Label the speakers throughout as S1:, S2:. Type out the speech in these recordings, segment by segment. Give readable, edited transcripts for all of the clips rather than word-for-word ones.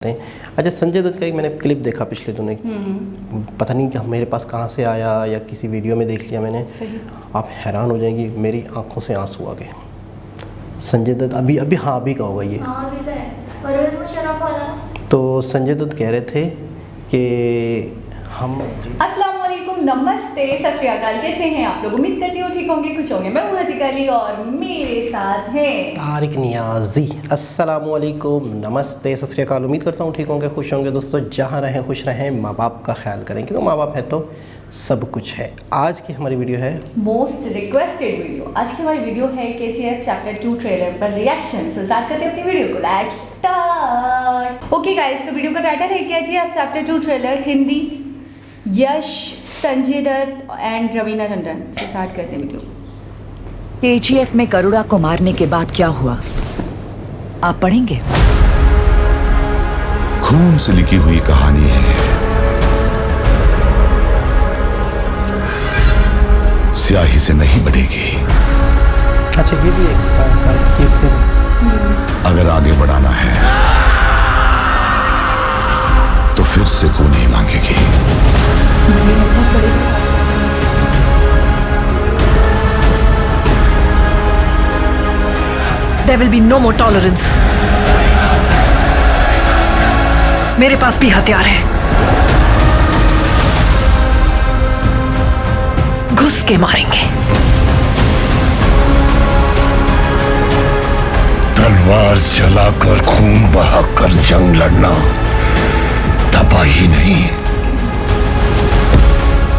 S1: अच्छा, संजय दत्त का एक मैंने क्लिप देखा पिछले दिनों, पता नहीं कि मेरे पास कहाँ से आया या किसी वीडियो में देख लिया मैंने।
S2: सही।
S1: आप हैरान हो जाएंगी, मेरी आंखों से आंसू आ गए। संजय दत्त अभी का होगा ये। तो संजय दत्त कह रहे थे कि हम
S2: अस्सलाम वालेकुम, नमस्ते, सत श्री अकाल। कैसे हैं आप लोग? उम्मीद करती हूँ ठीक होंगे, खुश होंगे। मैं हूँ हजीक अली और मेरे साथ हैं
S1: तारिक नियाजी। अस्सलाम वालेकुम, नमस्ते, सत श्री अकाल। उम्मीद करता हूँ ठीक होंगे, खुश होंगे। दोस्तों, जहाँ रहें खुश रहें, माँ बाप का ख्याल करें, क्योंकि माँ बाप है तो सब कुछ है। आज की हमारी वीडियो है
S2: मोस्ट रिक्वेस्टेड वीडियो। आज की हमारी वीडियो है KGF चैप्टर 2 ट्रेलर पर रिएक्शन। सो स्टार्ट करते हैं अपनी वीडियो को। Let's start. ओके गाइस, तो वीडियो का टाइटल है KGF chapter 2 trailer, Hindi, Yash, Sanjay Dutt and Raveena Tandon. से स्टार्ट करते हैं वीडियो।
S3: KGF में करुणा को मारने के बाद क्या हुआ, आप पढ़ेंगे?
S4: खून से लिखी हुई कहानी है, स्याही से नहीं बढ़ेगी।
S1: अच्छा, ये भी एक
S4: अगर आगे बढ़ाना है तो फिर से खून नहीं मांगेगी।
S3: There will be no more tolerance. मेरे पास भी हथियार है, घुस के मारेंगे।
S4: तलवार चलाकर खून बहाकर जंग लड़ना तबाही नहीं,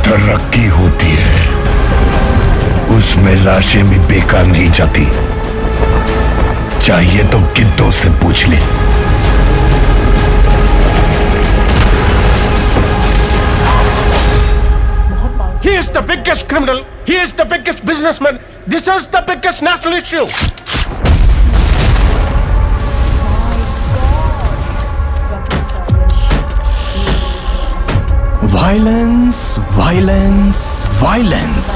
S4: तरक्की होती है। उसमें लाशें भी बेकार नहीं जाती। चाहिए तो गिद्धों से पूछ ले।
S5: He is the biggest criminal. He is the biggest businessman. This is the biggest national issue.
S4: Violence, violence, violence.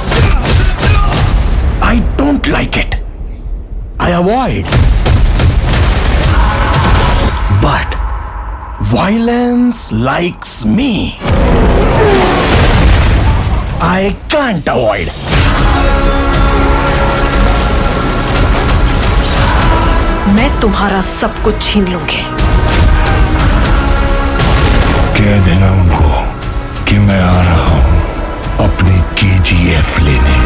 S4: I don't like it. I avoid. But violence likes me. I can't avoid.
S3: मैं तुम्हारा सब कुछ छीन लूंगी।
S4: कह देना उनको कि मैं आ रहा हूं अपनी KGF लेने।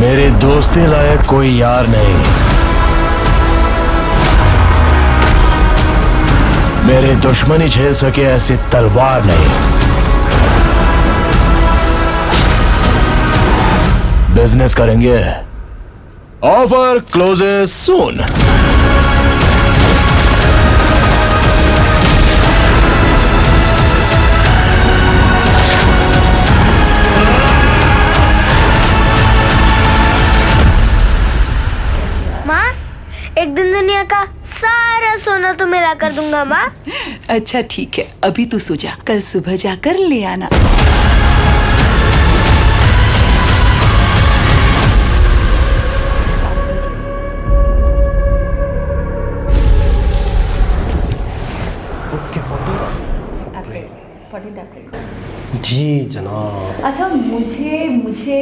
S4: मेरे दोस्ती लायक कोई यार नहीं, मेरे दुश्मनी झेल सके ऐसी तलवार नहीं। बिजनेस करेंगे, ऑफर क्लोजेस सून।
S6: माँ, एक दिन दुनिया का सारा सोना तो मैं ला कर दूंगा माँ।
S3: अच्छा ठीक है, अभी तू सो जा, कल सुबह जाकर ले आना।
S1: ओके,
S2: 14 अप्रैल।
S1: जी जनाब।
S2: अच्छा, मुझे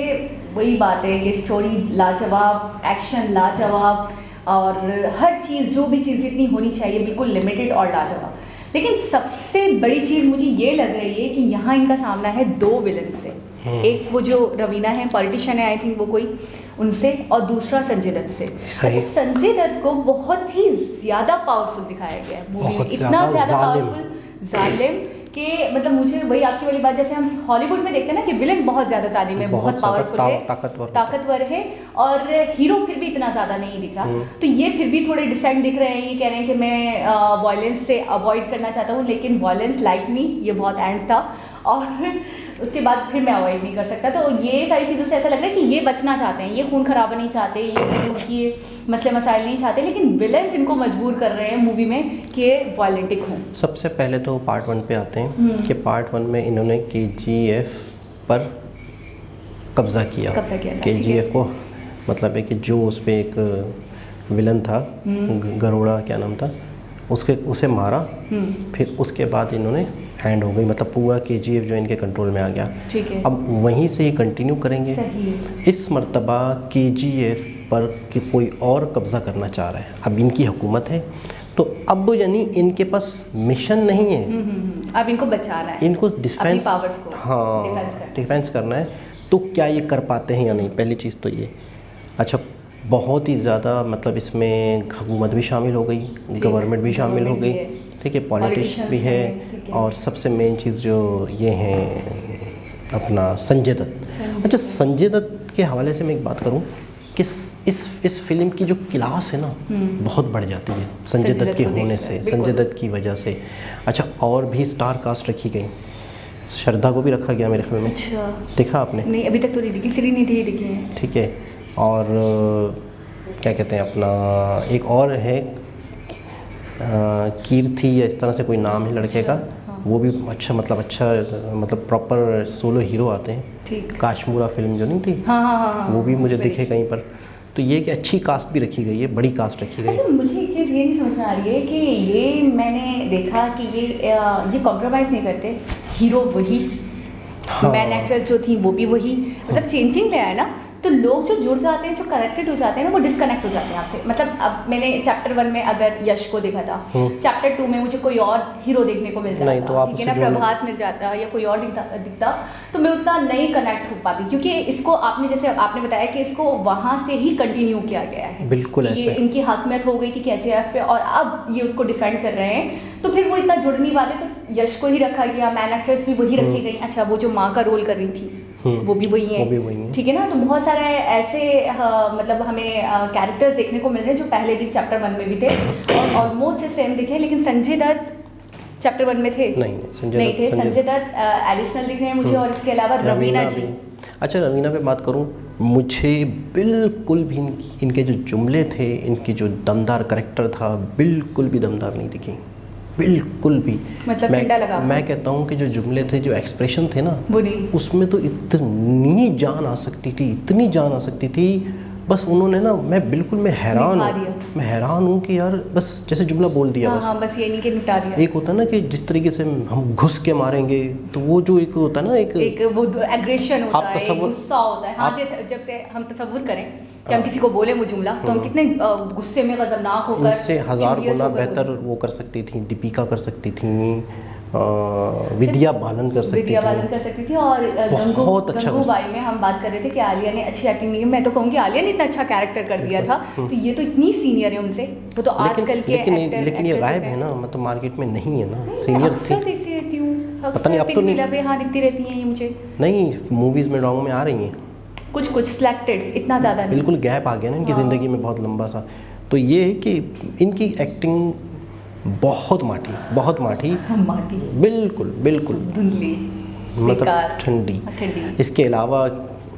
S2: वही बात है कि स्टोरी लाजवाब, एक्शन लाजवाब, और हर चीज़, जो भी चीज़ जितनी होनी चाहिए बिल्कुल लिमिटेड और लाजवाब। लेकिन सबसे बड़ी चीज़ मुझे ये लग रही है कि यहाँ इनका सामना है दो विलन से। एक वो जो रवीना है, पॉलिटिशियन है आई थिंक वो कोई, उनसे, और दूसरा संजय दत्त से। अच्छा, संजय दत्त को बहुत ही ज़्यादा पावरफुल दिखाया गया है मूवी में, इतना ज़्यादा पावरफुल, जालिम कि मतलब मुझे वही आपकी वाली बात, जैसे हम हॉलीवुड में देखते हैं ना कि विलन बहुत ज़्यादा जालिम है, बहुत पावरफुल है, ताकतवर है, और हीरो फिर भी इतना ज़्यादा नहीं दिख रहा। तो ये फिर भी थोड़े डिसेंट दिख रहे हैं। ये कह रहे हैं कि मैं वायलेंस से अवॉइड करना चाहता हूँ, लेकिन वायलेंस लाइक मी, ये बहुत एंड था, और उसके बाद फिर मैं अवॉइड नहीं कर सकता। तो ये सारी चीज़ों से ऐसा लग रहा है कि ये बचना चाहते हैं, ये खून खराबा नहीं चाहते, ये हुजूर की मसले मसाइल नहीं चाहते, लेकिन विलेंस इनको मजबूर कर रहे हैं मूवी में कि ये वायलेंटिक हों।
S1: सबसे पहले तो पार्ट 1 पे आते हैं कि पार्ट 1 में इन्होंने KGF पर कब्जा किया था। KGF को मतलब है कि जो उस पर एक विलन था, गरोड़ा क्या नाम था, उसे मारा, फिर उसके बाद इन्होंने एंड हो गई, मतलब पूरा केजीएफ जो इनके कंट्रोल में आ गया।
S2: ठीक है।
S1: अब वहीं से ये कंटिन्यू करेंगे।
S2: सही।
S1: इस मर्तबा केजीएफ पर कि कोई और कब्ज़ा करना चाह रहा है। अब इनकी हुकूमत है, तो अब यानी इनके पास मिशन नहीं है,
S2: अब इनको बचाना है,
S1: इनको
S2: अपनी
S1: डिफेंस,
S2: पावर्स को
S1: हाँ डिफेंस करना है। तो क्या ये कर पाते हैं या नहीं, पहली चीज़ तो ये। अच्छा, बहुत ही ज़्यादा मतलब इसमें हुकूमत भी शामिल हो गई, गवर्नमेंट भी शामिल हो गई, ठीक है, पॉलिटिक्स भी है, और सबसे मेन चीज़ जो ये हैं अपना संजय दत्त। अच्छा, संजय दत्त के हवाले से मैं एक बात करूं कि इस फिल्म की जो क्लास है ना बहुत बढ़ जाती है संजय दत्त के होने से, संजय दत्त की वजह से। अच्छा, और भी स्टार कास्ट रखी गई, श्रद्धा को भी रखा गया मेरे ख्याल में।
S2: अच्छा,
S1: देखा आपने?
S2: नहीं, अभी तक तो नहीं देखी, सीरीज नहीं थी दिखी है।
S1: ठीक है, और क्या कहते हैं अपना एक और है कीर्ति या इस तरह से कोई नाम है लड़के का, वो भी अच्छा मतलब प्रॉपर सोलो हीरो आते हैं।
S2: ठीक।
S1: काश्मीरा फिल्म जो नहीं थी,
S2: हाँ,
S1: वो भी मुझे दिखे कहीं पर। तो ये कि अच्छी कास्ट भी रखी गई है, बड़ी कास्ट रखी गई है।
S2: अच्छा, मुझे एक चीज़ ये नहीं समझ में आ रही है कि ये मैंने देखा कि ये कॉम्प्रोमाइज़ नहीं करते, हीरो वही, मैन एक्ट्रेस जो थी वो भी वही, मतलब चेंजिंग ले आया ना, तो लोग जो जुड़ जाते हैं, जो कनेक्टेड हो जाते हैं ना, वो डिस्कनेक्ट हो जाते हैं आपसे। मतलब अब मैंने चैप्टर 1 में अगर यश को देखा था, चैप्टर 2 में मुझे कोई और हीरो देखने को मिल जाता,
S1: नहीं, तो आप
S2: ठीक है ना, प्रभास मिल जाता या कोई और दिखता, तो मैं उतना नहीं कनेक्ट हो पाती, क्योंकि इसको आपने जैसे आपने बताया कि इसको वहाँ से ही कंटिन्यू किया गया है।
S1: बिल्कुल
S2: कि ये
S1: ऐसे।
S2: इनकी हकमियत हो गई थी केजीएफ पे, और अब ये उसको डिफेंड कर रहे हैं, तो फिर वो इतना जुड़ नहीं पाते, तो यश को ही रखा गया, मैन एक्ट्रेस भी वही रखी गई। अच्छा, वो जो माँ का रोल कर रही थी वो भी वही है, ठीक है ना। तो बहुत सारे ऐसे मतलब हमें कैरेक्टर्स देखने को मिल रहे हैं जो पहले भी चैप्टर 1 में भी थे और ऑलमोस्ट सेम दिखे, लेकिन संजय दत्त चैप्टर 1 में थे नहीं थे, संजय दत्त एडिशनल दिख रहे हैं मुझे, और इसके अलावा रवीना जी।
S1: अच्छा, रवीना पे बात करूं, मुझे बिल्कुल भी इनके जो जुमले थे, इनकी जो दमदार करैक्टर था, बिल्कुल भी दमदार नहीं दिखी, बिल्कुल भी।
S2: मतलब ठंडा लगा।
S1: मैं कहता हूँ कि जो जुमले थे, जो एक्सप्रेशन थे ना,
S2: वो नहीं,
S1: उसमें तो इतनी जान आ सकती थी, इतनी जान आ सकती थी, बस उन्होंने ना, मैं हैरान हूँ कि यार बस जैसे जुमला बोल दिया।
S2: हाँ, बस ये नहीं कि निपटा दिया।
S1: एक होता है ना कि जिस तरीके से हम घुस के मारेंगे, तो वो जो एक होता है ना, एक
S2: वो एग्रेशन होता है, गुस्सा होता है। हाँ, जैसे जब से हम तस्वुर करें कि हम किसी को बोले वो जुमला, तो हम कितने गुस्से में, गजबनाक होकर,
S1: उनसे 1000 गुना बेहतर वो कर सकती थी, दीपिका कर सकती थी, विद्या बालन कर सकती थी, और गंगू बाई में हम बात कर रहे थे कि आलिया ने अच्छी एक्टिंग नहीं की। मैं तो कहूँगी आलिया ने इतना अच्छा कैरेक्टर कर दिया था, तो ये तो इतनी सीनियर है उनसे, वो तो आजकल के एक्टर, लेकिन ये गायब है ना, मतलब मार्केट में नहीं है ना, सीनियर थी।
S2: देखती रहती हूँ,
S1: पता नहीं अब तो नहीं,
S2: हाँ दिखती रहती हैं ये मुझे,
S1: नहीं मूवीज़ में ड्रामों में आ रही हैं
S2: कुछ सिलेक्टेड, इतना ज़्यादा नहीं,
S1: बिल्कुल गैप आ गया ना इनकी ज़िंदगी में बहुत लंबा सा। तो ये है कि इनकी एक्टिंग बहुत माठी, बिल्कुल
S2: धुंधली,
S1: मतलब ठंडी। इसके अलावा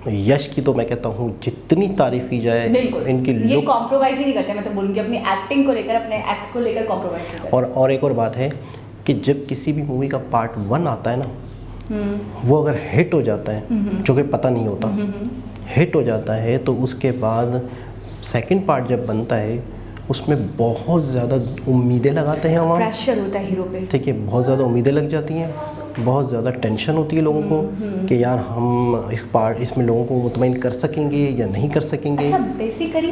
S1: यश की तो मैं कहता हूँ जितनी तारीफ की जाए, इनकी
S2: ये कॉम्प्रोमाइज़ ही नहीं करते, मैं तो बोलूँगी अपनी एक्टिंग को लेकर, अपने एक्ट को लेकर कॉम्प्रोमाइज़ नहीं करते।
S1: और एक और बात है कि जब किसी भी मूवी का पार्ट 1 आता है ना, वो अगर हिट हो जाता है, जो कि पता नहीं होता, हिट हो जाता है, तो उसके बाद सेकंड पार्ट जब बनता है, उसमें बहुत ज़्यादा उम्मीदें लगाते हैं हम,
S2: प्रेशर होता है हीरो पे,
S1: ठीक है, बहुत ज़्यादा उम्मीदें लग जाती हैं, बहुत ज़्यादा टेंशन होती है लोगों को कि यार हम इसमें लोगों को मुतमईन कर सकेंगे या नहीं कर सकेंगे।
S2: अच्छा, बेसिकली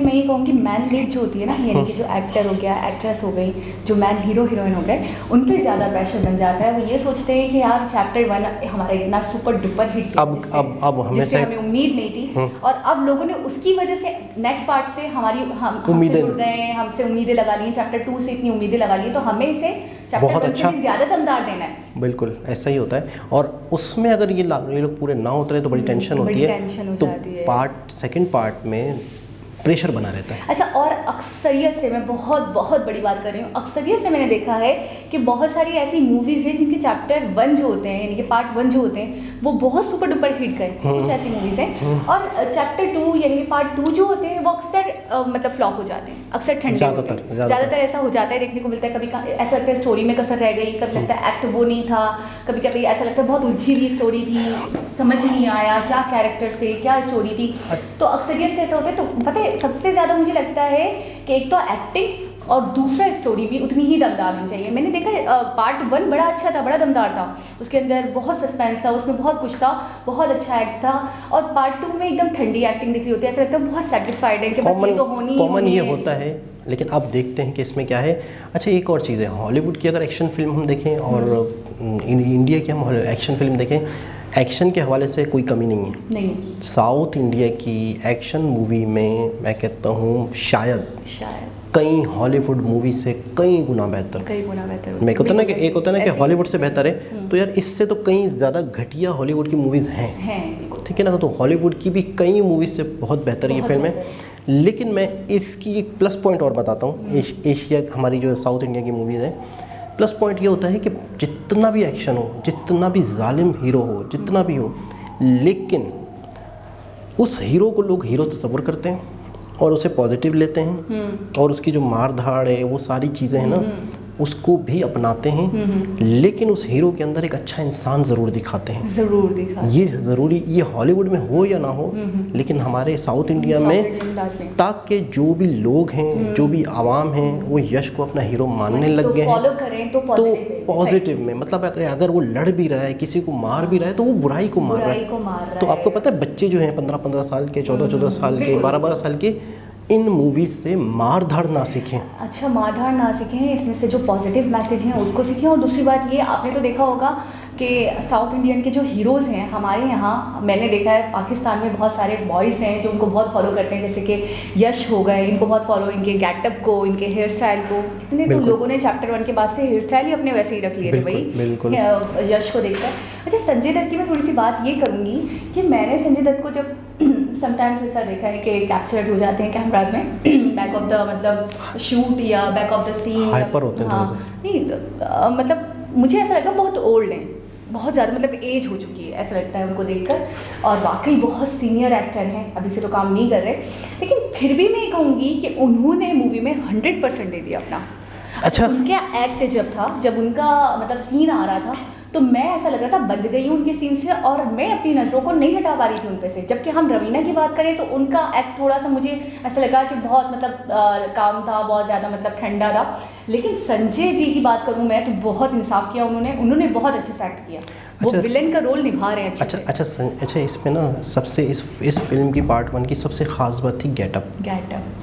S2: मैं ये कहूँगी मैन लीड जो होती है ना, यानी कि जो एक्टर हो गया, एक्ट्रेस हो गई, जो मैन हीरो हीरोइन हो गए, उन पर ज़्यादा प्रेशर बन जाता है। वो ये सोचते हैं कि यार चैप्टर 1 हमारा इतना सुपर डुपर हिट,
S1: अब हमें
S2: उम्मीद नहीं थी, और अब लोगों ने उसकी वजह से नेक्स्ट पार्ट से हमसे जुड़ गए, हमसे उम्मीदें लगा ली, चैप्टर 2 से इतनी उम्मीदें लगा ली, तो हमें इसे चैप्टर 1 से ज़्यादा दमदार देना है।
S1: बिल्कुल ऐसा ही होता है, और उसमें अगर ये लोग पूरे ना उतरे तो बड़ी टेंशन होती है, तो सेकंड पार्ट में प्रेशर बना रहता है।
S2: अच्छा, और अक्सरियत से मैं बहुत बड़ी बात कर रही हूँ, अक्सरियत से मैंने देखा है कि बहुत सारी ऐसी मूवीज़ हैं जिनके चैप्टर 1 जो होते हैं, यानी कि पार्ट 1 जो होते हैं, वो बहुत सुपर डुपर हिट गए, कुछ ऐसी मूवीज़ हैं, और चैप्टर 2 यानी कि पार्ट 2 जो होते हैं वो अक्सर मतलब फ्लॉप हो जाते हैं, अक्सर ठंडे होते हैं, ज़्यादातर ऐसा हो जाता है, देखने को मिलता है। कभी ऐसा लगता है स्टोरी में कसर रह गई, कभी लगता है एक्ट वो नहीं था, कभी ऐसा लगता है बहुत उलझी हुई स्टोरी थी, समझ नहीं आया क्या कैरेक्टर्स थे, क्या स्टोरी थी, तो अक्सरियत से ऐसा होता है। तो पता है सबसे ज़्यादा मुझे लगता है कि एक तो एक्टिंग और दूसरा स्टोरी भी उतनी ही दमदार होनी चाहिए। मैंने देखा पार्ट 1 बड़ा अच्छा था, बड़ा दमदार था, उसके अंदर बहुत सस्पेंस था, उसमें बहुत कुछ था, बहुत अच्छा एक्ट था। और पार्ट 2 में एकदम ठंडी एक्टिंग दिख रही होती है, ऐसा लगता है बहुत सेटिस्फाइड है कि बस ये तो होनी ही
S1: कॉमन
S2: होनी
S1: ये
S2: है।
S1: होता है। लेकिन अब देखते हैं कि इसमें क्या है। अच्छा, एक और चीज़ है, हॉलीवुड की अगर एक्शन फिल्म हम देखें और इंडिया की हम एक्शन फिल्म देखें, एक्शन के हवाले से कोई कमी नहीं है।
S2: नहीं,
S1: साउथ इंडिया की एक्शन मूवी में मैं कहता हूँ शायद कई हॉलीवुड मूवी से कई गुना बेहतर।
S2: कई गुना बेहतर।
S1: मैं कहता ना कि एक होता है ना कि हॉलीवुड से बेहतर है, तो यार इससे तो कई ज़्यादा घटिया हॉलीवुड की मूवीज़ हैं,
S2: बिल्कुल।
S1: ठीक है ना। तो हॉलीवुड की भी कई मूवीज़ से बहुत बेहतर ये फिल्म है। लेकिन मैं इसकी एक प्लस पॉइंट और बताता हूँ। एशिया हमारी जो साउथ इंडिया की मूवीज़ है, प्लस पॉइंट ये होता है कि जितना भी एक्शन हो, जितना भी जालिम हीरो हो, जितना भी हो, लेकिन उस हीरो को लोग हीरो तस्वुर करते हैं और उसे पॉजिटिव लेते हैं, और उसकी जो मार धाड़ है, वो सारी चीज़ें हैं ना, उसको भी अपनाते हैं। लेकिन उस हीरो के अंदर एक अच्छा इंसान ज़रूर दिखाते हैं,
S2: ज़रूर दिखा।
S1: ये ज़रूरी, ये हॉलीवुड में हो या ना हो, लेकिन हमारे साउथ इंडिया में ताकि जो भी लोग हैं, जो भी आवाम हैं, वो यश को अपना हीरो मानने लग गए हैं।
S2: फॉलो करें तो
S1: पॉजिटिव में, मतलब अगर वो लड़ भी रहा है, किसी को मार भी रहा है, तो वो बुराई को मार रहा है। तो आपको पता है बच्चे जो हैं 15-15 साल के, 14-14 साल के, 12-12 साल के, इन मूवीज़ से मार धाड़ ना सीखें।
S2: अच्छा, मार धाड़ ना सीखें, इसमें से जो पॉजिटिव मैसेज हैं उसको सीखें। और दूसरी बात ये, आपने तो देखा होगा कि साउथ इंडियन के जो हीरोज़ हैं हमारे यहाँ, मैंने देखा है पाकिस्तान में बहुत सारे बॉयज़ हैं जो उनको बहुत फॉलो करते हैं, जैसे कि यश हो गए, इनको बहुत फॉलो, इनके गेटअप को, इनके हेयर स्टाइल को। कितने तो लोगों ने चैप्टर 1 के बाद से हेयर स्टाइल ही अपने वैसे ही रख लिए थे भाई यश को देखकर। अच्छा, संजय दत्त की मैं थोड़ी सी बात ये करूँगी कि मैंने संजय दत्त को जब समटाइम्स ऐसा देखा है कि कैप्चर्ड हो जाते हैं कैमराज में, बैक ऑफ द मतलब शूट या back of the scene,
S1: hyper होते हैं।
S2: हाँ, नहीं मतलब मुझे ऐसा लगा बहुत ओल्ड हैं, बहुत ज़्यादा मतलब एज हो चुकी है, ऐसा लगता है उनको देखकर। और वाकई बहुत सीनियर एक्टर हैं, अभी से तो काम नहीं कर रहे, लेकिन फिर भी मैं कहूँगी कि उन्होंने मूवी में 100% दे दिया अपना।
S1: अच्छा,
S2: उनका एक्ट जब था, जब उनका मतलब सीन आ रहा था, तो मैं ऐसा लग रहा था बंध गई हूँ उनके सीन से, और मैं अपनी नज़रों को नहीं हटा पा रही थी उन पे से। जबकि हम रवीना की बात करें तो उनका एक्ट थोड़ा सा मुझे ऐसा लगा कि बहुत मतलब काम था, बहुत ज़्यादा मतलब ठंडा था। लेकिन संजय जी की बात करूँ मैं तो बहुत इंसाफ किया उन्होंने बहुत अच्छे से एक्ट किया। वो विलेन का रोल निभा रहे हैं अच्छे से।
S1: अच्छा, इसमें ना सबसे इस फिल्म की पार्ट 1 की सबसे ख़ास बात थी गेटअप,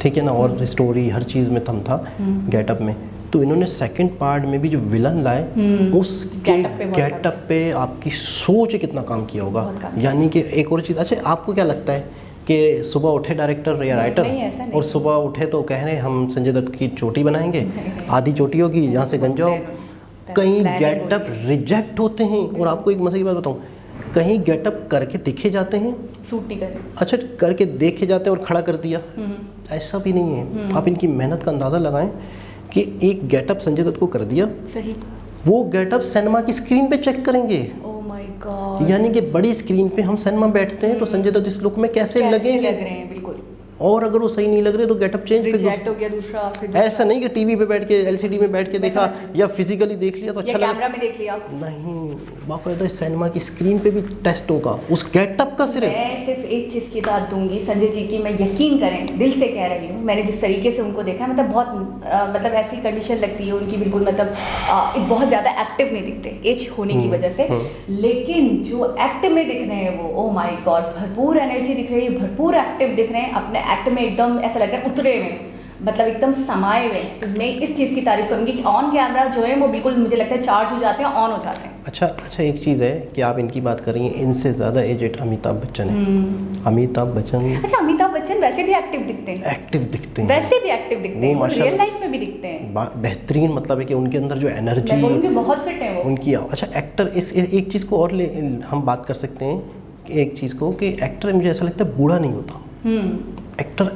S1: ठीक है ना, और स्टोरी हर चीज़ में थम था गेटअप में। तो इन्होंने सेकंड पार्ट में भी जो विलन लाए, उसके गेटअप पे आपकी सोच कितना काम किया होगा। यानी कि एक और चीज़, अच्छा आपको क्या लगता है कि सुबह उठे डायरेक्टर या राइटर और सुबह उठे तो कह रहे हैं हम संजय दत्त की चोटी बनाएंगे, आधी चोटी होगी, यहाँ से गंजा हो, कहीं गेटअप रिजेक्ट होते हैं। और आपको एक मजे की बात बताऊँ, कहीं गेटअप करके देखे जाते हैं,
S2: सूट नहीं करते,
S1: अच्छा करके देखे जाते हैं और खड़ा कर दिया, ऐसा भी नहीं है। आप इनकी मेहनत का अंदाज़ा लगाएं कि एक गेटअप संजय दत्त को कर दिया, सही, वो गेटअप सिनेमा की स्क्रीन पे चेक करेंगे।
S2: ओह माय गॉड,
S1: यानी कि बड़ी स्क्रीन पे हम सिनेमा बैठते हैं तो संजय दत्त इस लुक में कैसे लगेंगे,
S2: लग रहे हैं बिल्कुल।
S1: और अगर वो सही नहीं लग रहे तो गेटअप चेंज,
S2: रिजेक्ट हो गया दूसरा।
S1: ऐसा नहीं कि टीवी पे बैठ के, एलसीडी में बैठ के देखा या फिजिकली देख लिया तो अच्छा लगा,
S2: कैमरा में देख लिया,
S1: नहीं, बाकायदा सिनेमा की स्क्रीन पे भी टेस्ट होगा उस गेटअप का।
S2: मैं सिर्फ एक चीज़ की दाद दूंगी संजय जी की, मैं यकीन करें, दिल से कह रही हूँ, मैंने जिस तरीके से उनको देखा है, मतलब बहुत मतलब ऐसी कंडीशन लगती है उनकी, बिल्कुल मतलब बहुत ज़्यादा एक्टिव नहीं दिखते एज होने की वजह से, लेकिन जो एक्ट में दिख रहे हैं वो, ओह माय गॉड, भरपूर एनर्जी दिख रही है, भरपूर एक्टिव दिख रहे हैं, अपने एक्ट में एकदम ऐसा लग रहा है उतरे हुए, मतलब एकदम समाये हुए। तो मैं इस चीज़ की तारीफ करूंगी कि ऑन कैमरा जो है वो बिल्कुल मुझे लगता है चार्ज हो जाते हैं, ऑन हो जाते हैं।
S1: अच्छा, एक चीज़ है कि आप इनकी बात कर रही हैं, इनसे ज़्यादा एजेड अमिताभ बच्चन है। अमिताभ बच्चन,
S2: अच्छा, अमिताभ बच्चन वैसे भी एक्टिव दिखते हैं, वैसे भी एक्टिव दिखते हैं, रियल लाइफ में भी दिखते हैं,
S1: बेहतरीन, मतलब है कि उनके अंदर जो एनर्जी,
S2: उनके बहुत फिट है वो
S1: उनकी। अच्छा, एक्टर, इस एक चीज़ को और हम बात कर सकते हैं कि एक चीज़ को कि एक्टर मुझे ऐसा लगता है बूढ़ा नहीं होता,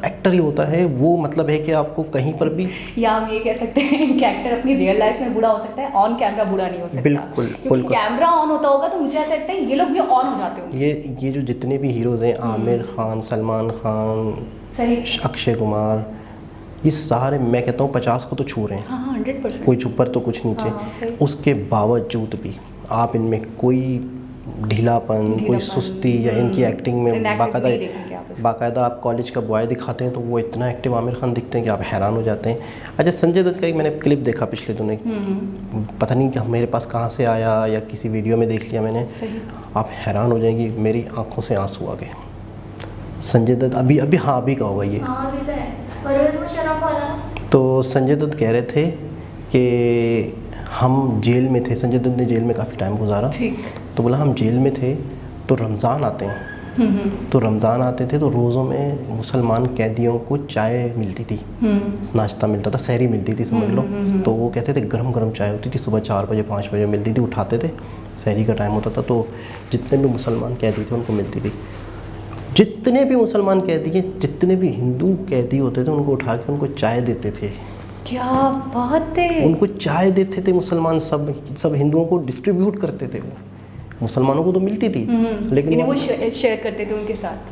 S1: एक्टर ही होता है वो, मतलब है कि आपको कहीं पर भी,
S2: या हम ये कह सकते हैं कि एक्टर अपनी रियल लाइफ में बूढ़ा हो सकता है, ऑन कैमरा बूढ़ा नहीं हो सकता।
S1: बिल्कुल,
S2: क्योंकि कैमरा ऑन होता होगा तो मुझे ऐसा लगता है ये लोग भी ऑन हो जाते होंगे।
S1: ये जो जितने भी हीरोज़ हैं, आमिर खान, सलमान खान, अक्षय कुमार, ये सारे मैं कहता हूँ 50 को तो छू रहे हैं।
S2: हाँ, 100%,
S1: कोई ऊपर तो कुछ नीचे। उसके बावजूद भी आप इनमें कोई ढीलापन, कोई सुस्ती या इनकी एक्टिंग में बाकायदा
S2: कुछ।
S1: बाकायदा आप कॉलेज का बॉय दिखाते हैं तो वो इतना एक्टिव आमिर खान दिखते हैं कि आप हैरान हो जाते हैं। अच्छा, संजय दत्त का एक मैंने क्लिप देखा पिछले दिनों, पता नहीं कि मेरे पास कहाँ से आया या किसी वीडियो में देख लिया मैंने,
S2: सही।
S1: आप हैरान हो जाएंगी, मेरी आंखों से आंसू आ गए। संजय दत्त अभी का होगा ये।
S6: हाँ अभी तो है, परवेज मुशर्रफ वाला।
S1: तो संजय दत्त कह रहे थे कि हम जेल में थे, संजय दत्त ने जेल में काफ़ी टाइम गुजारा,
S2: ठीक।
S1: तो बोला हम जेल में थे तो रमज़ान आते हैं, तो रमज़ान आते थे तो रोज़ों में मुसलमान कैदियों को चाय मिलती थी, नाश्ता मिलता था, सहरी मिलती थी समझ लो। तो वो कहते थे गरम गरम चाय होती थी, सुबह 4 बजे 5 बजे मिलती थी, उठाते थे, सहरी का टाइम होता था तो जितने भी मुसलमान कैदी थे उनको मिलती थी। जितने भी मुसलमान कैदी, जितने भी हिंदू कैदी होते थे उनको उठा के उनको चाय देते थे।
S2: क्या बात है।
S1: उनको चाय देते थे मुसलमान, सब हिंदुओं को डिस्ट्रीब्यूट करते थे। वो मुसलमानों को तो मिलती थी लेकिन
S2: वो शेयर करते थे उनके साथ।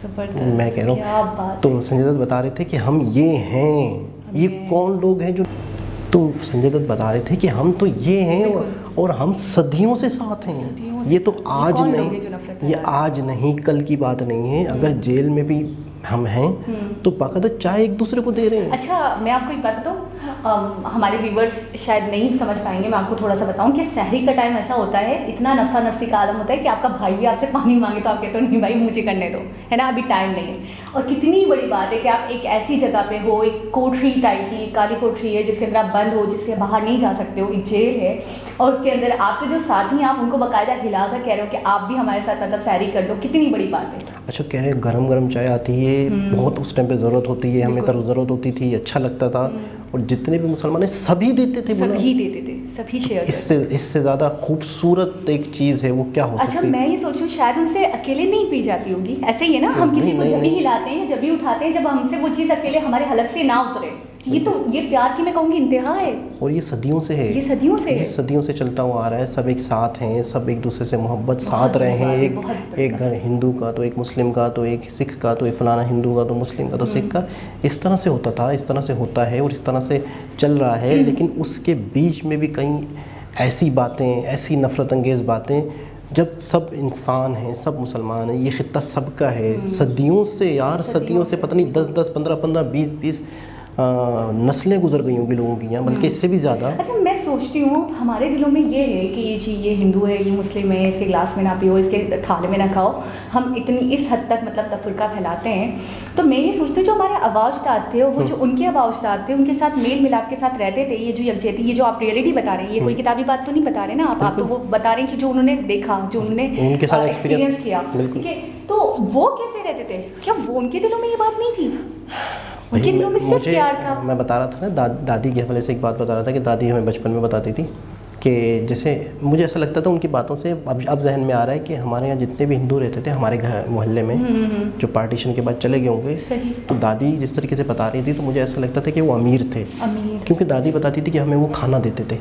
S2: जबरदस्त।
S1: मैं कह रहा
S2: क्या
S1: हूँ,
S2: बात
S1: तो संजय दत्त बता रहे थे कि हम ये हैं, ये कौन लोग हैं जो, तो संजय दत्त बता रहे थे कि हम तो ये हैं और हम सदियों से साथ हैं। ये तो आज
S2: कौन लोग हैं जो
S1: नहीं,
S2: नफरत
S1: ये आज नहीं कल की बात नहीं है। अगर जेल में भी हम हैं तो बाकायदा चाय एक दूसरे को दे रहे हैं।
S2: अच्छा, मैं आपको एक बात बताऊँ, हमारे व्यूवर्स शायद नहीं समझ पाएंगे, मैं आपको थोड़ा सा बताऊं कि सहरी का टाइम ऐसा होता है, इतना नफसा नफसी का आलम होता है कि आपका भाई भी आपसे पानी मांगे तो आप कहते हो नहीं भाई मुझे करने दो, है ना, अभी टाइम नहीं है। और कितनी बड़ी बात है कि आप एक ऐसी जगह पे हो, एक कोठरी टाइप की, काली कोठरी है जिसके अंदर आप बंद हो, जिससे बाहर नहीं जा सकते हो, एक जेल है, और उसके अंदर आपके जो साथी हैं आप उनको बाकायदा हिलाकर कह रहे हो कि आप भी हमारे साथ मतलब सहरी कर लो, कितनी बड़ी बात है।
S1: अच्छा, कह रहे हैं गरम गरम चाय आती है, बहुत उस टाइम पे ज़रूरत होती है, हमें तो ज़रूरत होती थी, अच्छा लगता था, और जितने भी मुसलमान हैं सभी देते थे,
S2: सभी देते थे, सभी शेयर।
S1: इससे ज़्यादा खूबसूरत एक चीज़ है वो क्या हो सकती है।
S2: अच्छा, मैं ये सोचूं शायद उनसे अकेले नहीं पी जाती होगी, ऐसे ही है ना, हम किसी को जब भी हिलाते हैं या जब भी उठाते हैं, जब हमसे वो चीज़ अकेले हमारे हलक से ना उतरे, ये प्यार की मैं कहूँगी इंतहा है।
S1: और ये सदियों से है,
S2: ये सदियों से है,
S1: सदियों से चलता हुआ आ रहा है। सब एक साथ हैं, सब एक दूसरे से मोहब्बत साथ रहे हैं। एक घर हिंदू का तो एक मुस्लिम का, तो एक सिख का तो एक फलाना हिंदू का, तो मुस्लिम का तो सिख का, इस तरह से होता था, इस तरह से होता है और इस तरह से चल रहा है। लेकिन उसके बीच में भी कई ऐसी बातें, ऐसी नफरत अंगेज़ बातें, जब सब इंसान हैं, सब मुसलमान हैं, ये खित्ता सबका है, सदियों से यार, सदियों से पता नहीं 10-10, 15-15, 20-20 नस्लें गुजर गई होंगी लोगों की यहाँ, बल्कि इससे भी ज़्यादा।
S2: अच्छा, मैं सोचती हूँ हमारे दिलों में ये है कि ये चीज़, ये हिंदू है, ये मुस्लिम है, इसके ग्लास में ना पियो, इसके थाले में ना खाओ, हम इतनी इस हद तक मतलब तफरका फैलाते हैं। तो मैं ये सोचती हूँ जो हमारे आबाउस्ताद थे, वो जो उनके आबाउस्ताद थे, उनके साथ मेल मिलाप के साथ रहते थे, ये जो यकजहती, ये जो आप रियलिटी बता रहे हैं, ये कोई किताबी बात तो नहीं बता रहे ना आप तो वो बता रहे हैं कि जो उन्होंने देखा, जो उन्होंने
S1: उनके साथ
S2: एक्सपीरियंस किया,
S1: बिल्कुल।
S2: ठीक है, तो वो कैसे रहते थे? क्या वो उनके दिलों में ये बात नहीं थी? उनके दिलों में सिर्फ प्यार था।
S1: मैं बता रहा था ना, दादी के हवाले से एक बात बता रहा था कि दादी हमें बचपन में बताती थी कि जैसे मुझे ऐसा लगता था उनकी बातों से, अब जहन में आ रहा है कि हमारे यहाँ जितने भी हिंदू रहते थे हमारे घर मोहल्ले में, जो पार्टीशन के बाद चले गए होंगे, तो दादी जिस तरीके से बता रही थी तो मुझे ऐसा लगता था कि वो अमीर थे, क्योंकि दादी बताती थी कि हमें वो खाना देते थे।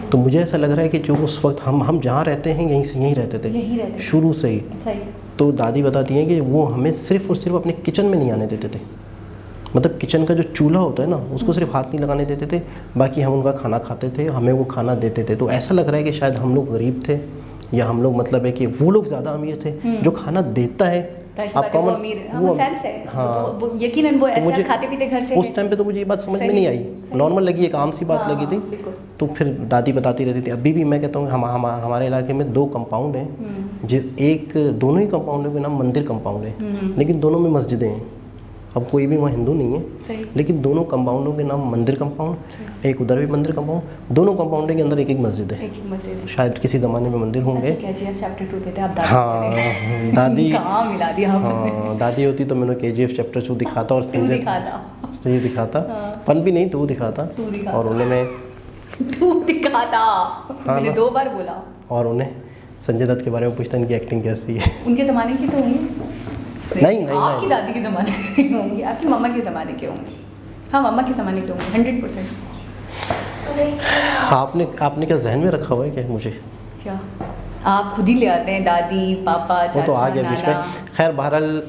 S1: तो मुझे ऐसा लग रहा है कि जो उस वक्त हम जहाँ रहते हैं यहीं रहते थे शुरू से ही। तो दादी बताती हैं कि वो हमें सिर्फ और सिर्फ अपने किचन में नहीं आने देते थे, मतलब किचन का जो चूल्हा होता है ना, उसको सिर्फ हाथ नहीं लगाने देते थे, बाकी हम उनका खाना खाते थे, हमें वो खाना देते थे। तो ऐसा लग रहा है कि शायद हम लोग गरीब थे, या हम लोग मतलब है कि वो लोग ज़्यादा अमीर थे जो खाना देता है।
S2: आप कॉमन, वो सेंस है, हाँ, वो यकीनन वो ऐसे खाते पीते घर से।
S1: उस टाइम पे तो मुझे ये बात समझ में नहीं आई, नॉर्मल लगी, एक आम सी बात लगी थी। तो फिर दादी बताती रहती थी। अभी भी मैं कहता हूँ हमारे इलाके में 2 कंपाउंड हैं, दोनों ही कंपाउंडों के नाम मंदिर कंपाउंड है, लेकिन दोनों में मस्जिदें हैं। अब कोई भी वहाँ हिंदू नहीं है, लेकिन दोनों कंपाउंडों के नाम मंदिर कंपाउंड, एक उधर भी मंदिर कंपाउंड, दोनों कंपाउंड के अंदर एक मस्जिद है। शायद किसी ज़माने में मंदिर होंगे।
S2: चैप्टर 2 देते आप
S1: हाँ, दादी
S2: कहाँ मिला दिया आपने?
S1: हाँ, दादी होती तो मैंने KGF चैप्टर 2 दिखाता और संजय दिखाता, फन भी नहीं 2 दिखाता, और उन्हें मैं
S2: 2 दिखाता, मैंने 2 बार बोला,
S1: और उन्हें संजय दत्त के बारे में पूछता इनकी एक्टिंग कैसी है।
S2: उनके ज़माने की तो होंगी, नहीं आपकी दादी के ज़माने के होंगे, आपकी मम्मा के ज़माने के होंगे। हाँ, मम्मा के ज़माने के होंगे 100%।
S1: आपने क्या जहन में रखा हुआ है क्या मुझे?
S2: क्या आप खुद ही ले आते हैं, दादी पापा चाचा
S1: तो आ गया बीच
S2: नाना।
S1: में। खैर बहरहाल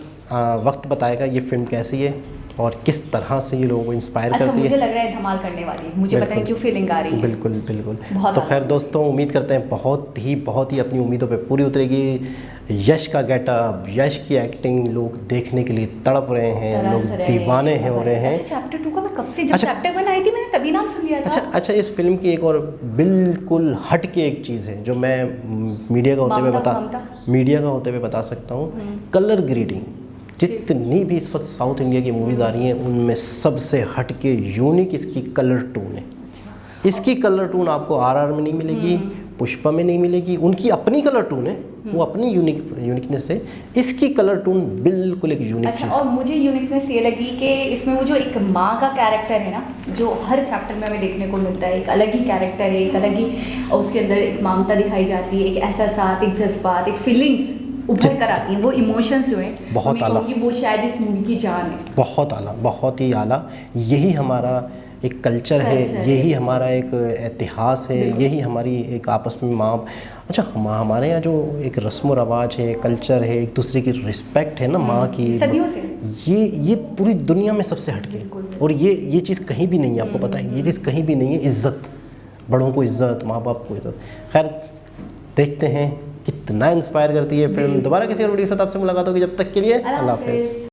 S1: वक्त बताएगा ये फिल्म कैसी है, और किस तरह से ये लोगों को इंस्पायर
S2: अच्छा,
S1: करती
S2: मुझे
S1: है।
S2: लग रहा है धमाल करने वाली है, मुझे पता नहीं
S1: बिल्कुल।
S2: क्यों फीलिंग आ रही है।
S1: बिल्कुल बिल्कुल।
S2: बहुत
S1: तो
S2: आनंद।
S1: खैर दोस्तों, उम्मीद करते हैं बहुत ही अपनी उम्मीदों पे पूरी उतरेगी। यश का गेटअप, यश की एक्टिंग लोग देखने के लिए तड़प रहे हैं,
S2: तरस
S1: लोग
S2: रहे
S1: दीवाने हैं हो रहे हैं।
S2: अच्छा, चैप्टर 2 का मैं कब से, जब
S1: अच्छा।
S2: चैप्टर 1 आई थी मैंने तभी नाम सुन लिया था।
S1: अच्छा, इस फिल्म की एक और बिल्कुल हट के एक चीज़ है जो मैं मीडिया का होते हुए बता सकता हूँ। कलर ग्रेडिंग, जितनी भी इस वक्त साउथ इंडिया की मूवीज़ आ रही हैं उनमें सबसे हट के यूनिक इसकी कलर टोन है। इसकी कलर टोन आपको आरआर में नहीं मिलेगी, पुष्पा में नहीं मिलेगी। उनकी अपनी कलर टोन है, वो अपनी यूनिकनेस है। इसकी कलर टोन बिल्कुल एक यूनिक
S2: अच्छा,
S1: चीज़
S2: और मुझे यूनिकनेस ये लगी कि इसमें वो जो एक माँ का कैरेक्टर है ना, जो हर चैप्टर में हमें देखने को मिलता है, एक अलग ही कैरेक्टर है, एक अलग ही, और उसके अंदर एक ममता दिखाई जाती है, एक एहसास, एक जज्बात, एक फीलिंग्स उभर कर आती हैं। वो इमोशंस जो हैं,
S1: बहुत
S2: मैं
S1: आला।
S2: कहूँगी वो शायद इस मूवी की जान है।
S1: बहुत आला, बहुत ही आला। यही हमारा एक कल्चर है, यही हमारा एक इतिहास है, यही हमारी एक आपस में माँ। अच्छा, हमारे यहाँ जो एक रस्म व रवाज है, कल्चर है, एक दूसरे की रिस्पेक्ट है ना माँ की,
S2: सदियों से
S1: ये पूरी दुनिया में सबसे हटके। और ये चीज़ कहीं भी नहीं है, आपको पता है, ये चीज़ कहीं भी नहीं है। इज़्ज़त, बड़ों को इज़्ज़त, माँ बाप को इज़्ज़त। खैर, देखते हैं कितना इंस्पायर करती है फिल्म। दोबारा किसी और वीडियो के साथ आपसे मुलाकात होगी, जब तक के लिए अल्लाह हाफ़िज़।